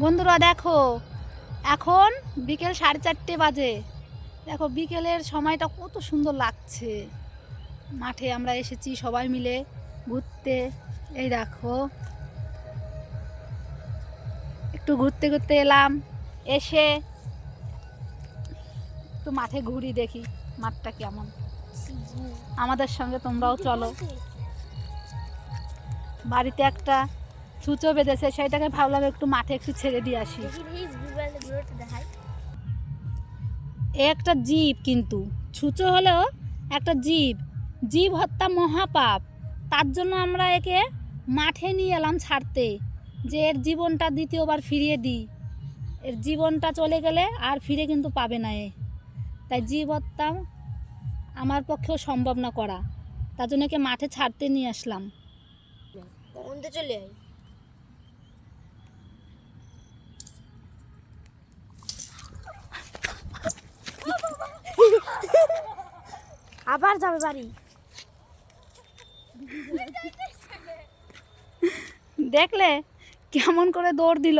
বন্ধুরা দেখো, এখন বিকেল 4:30 বাজে। দেখো বিকেলের সময়টা কত সুন্দর লাগছে। মাঠে আমরা এসেছি সবাই মিলে ঘুরতে। এই দেখো, একটু ঘুরতে ঘুরতে এলাম, এসে একটু মাঠে ঘুরি, দেখি মাঠটা কেমন। আমাদের সঙ্গে তোমরাও চলো। বাড়িতে একটা ছুঁচো বেঁধেছে, সেইটাকে ভাবলাম একটু মাঠে একটু ছেড়ে দিয়ে আসি। এ একটা জীব, কিন্তু ছুঁচো হলেও একটা জীব। জীব হত্যা মহাপাপ। তার জন্য আমরা একে মাঠে নিয়ে এলাম ছাড়তে, যে এর জীবনটা দ্বিতীয়বার ফিরিয়ে দিই। এর জীবনটা চলে গেলে আর ফিরে কিন্তু পাবে না এ। তাই জীব হত্যা আমার পক্ষেও সম্ভব না করা, তার জন্য একে মাঠে ছাড়তে নিয়ে আসলাম। চলে আয়। আবার যাবে বাড়ি। দেখলে কেমন করে দৌড় দিল।